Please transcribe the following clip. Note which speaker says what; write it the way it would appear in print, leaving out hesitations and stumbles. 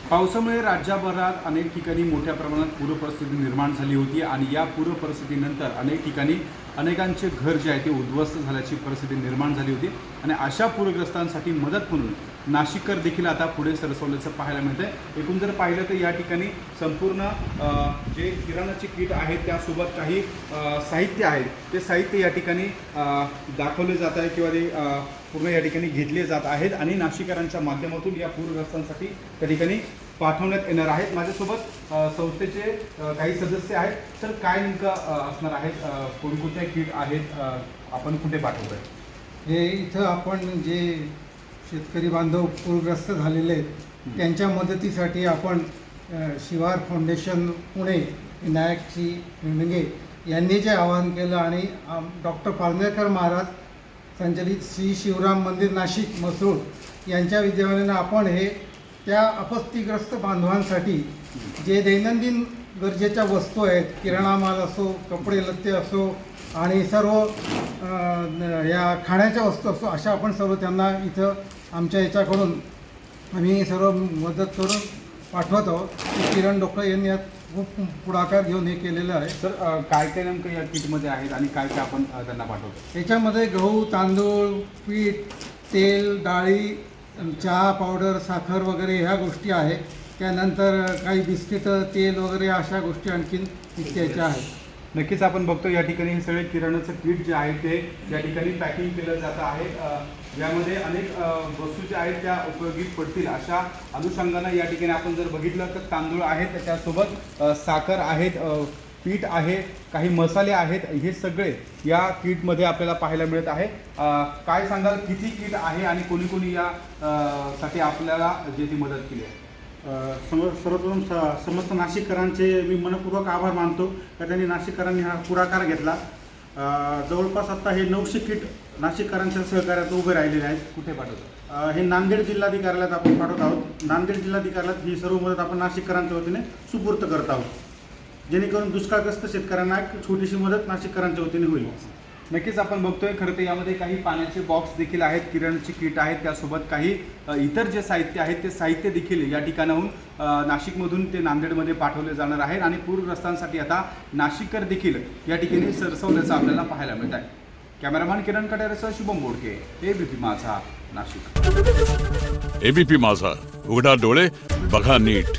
Speaker 1: पावसामुळे राज्यभरात अनेक ठिकाणी मोठ्या प्रमाणात पूरपरिस्थिती निर्माण झाली होती आणि या पूरपरिस्थितीनंतर अनेक ठिकाणी अनेकांचे घर जे आहे ते उद्ध्वस्त झाल्याची परिस्थिती निर्माण झाली होती आणि अशा पूरग्रस्तांसाठी मदत म्हणून नाशिककर देखील आता पुढे सरसवल्याचं पाहायला मिळतंय। एकूण जर पाहिलं तर या ठिकाणी संपूर्ण जे किराणाचे किट आहेत त्यासोबत काही साहित्य आहेत ते साहित्य या ठिकाणी दाखवले जात आहे किंवा ते पूर्ण या ठिकाणी घेतले जात आहेत आणि नाशिककरांच्या माध्यमातून या पूरग्रस्तांसाठी त्या ठिकाणी पाठवण्यात येणार आहेत। माझ्यासोबत संस्थेचे काही सदस्य आहेत। तर काय नेमकं असणार आहेत, कोणकोणते किट आहेत, आपण कुठे पाठवतोय?
Speaker 2: हे इथं आपण जे शेतकरी बांधव पूरग्रस्त झालेले आहेत त्यांच्या मदतीसाठी आपण शिवार फाउंडेशन पुणे विनायकजी निंगे यांनी जे आवाहन केलं आणि डॉक्टर पारनेकर महाराज संचलित श्री शिवराम मंदिर नाशिक मसरूळ यांच्या विद्यमाने आपण हे त्या आपत्तीग्रस्त बांधवांसाठी जे दैनंदिन गरजेच्या वस्तू आहेत, किराणा माल असो, कपडे लत्ते असो आणि सर्व या खाण्याच्या वस्तू असो, अशा आपण सर्व त्यांना इथं आमच्या याच्याकडून आम्ही सर्व मदत करून पाठवत आहोत। किरण डोकळे यांनी यात खूप पुढाकार घेऊन हे केलेलं आहे।
Speaker 1: तर काय काय नेमकं या किटमध्ये आहेत आणि काय काय आपण त्यांना पाठवतो?
Speaker 2: याच्यामध्ये गहू, तांदूळ, पीठ, तेल, डाळी, चहा पावडर, साखर वगैरे ह्या गोष्टी आहेत। त्यानंतर काही बिस्किटं, तेल वगैरे अशा गोष्टी आणखीन इत्याच्या आहेत।
Speaker 1: नक्कीच आपण बघतो या ठिकाणी हे सगळे किराणाचं किट जे आहे ते या ठिकाणी पॅकिंग केलं जातं आहे। यामध्ये अनेक वस्तू ज्या आहेत त्या उपयोगी पडतील अशा अनुषंगानं या ठिकाणी आपण जर बघितलं तर तांदूळ आहेत, त्यासोबत साखर आहेत, पीठ आहे, काही मसाले आहेत, हे सगळे या किटमध्ये आपल्याला पाहायला मिळत आहे। काय सांगाल, किती किट आहे आणि कोणी कोणी या साठी आपल्याला जे ती मदत केली आहे?
Speaker 3: सर्वप्रथम समस्त नाशिककरांचे मी मनपूर्वक आभार मानतो का त्यांनी नाशिककरांनी हा पुढाकार घेतला। जवळपास आता हे 900 किट नाशिककरांच्या सहकार्यात उभे राहिलेले आहेत।
Speaker 1: कुठे पाठवतो?
Speaker 3: हे नांदेड जिल्हाधिकाऱ्याला आपण पाठवत आहोत। नांदेड जिल्हाधिकाऱ्याला ही सर्व मदत आपण नाशिककरांच्या वतीने सुपूर्त करत आहोत, जेणेकरून दुष्काळग्रस्त शेतकऱ्यांना एक छोटीशी मदत नाशिककरांच्या वतीने होईल।
Speaker 1: नक्कीच आपण बघतोय खरं तर यामध्ये काही पाण्याचे बॉक्स देखील आहेत, किराणाची किट आहेत, त्यासोबत काही इतर जे साहित्य आहेत ते साहित्य देखील या ठिकाणाहून नाशिकमधून ते नांदेडमध्ये पाठवले जाणार आहेत आणि पूरग्रस्तांसाठी आता नाशिककर देखील या ठिकाणी सरसवल्याचं आपल्याला पाहायला मिळत आहे। कॅमेरामॅन किरण कटारेसह शुभम बोडके, एबीपी माझा, नाशिक।
Speaker 4: एबीपी माझा, उघडा डोळे बघा नीट।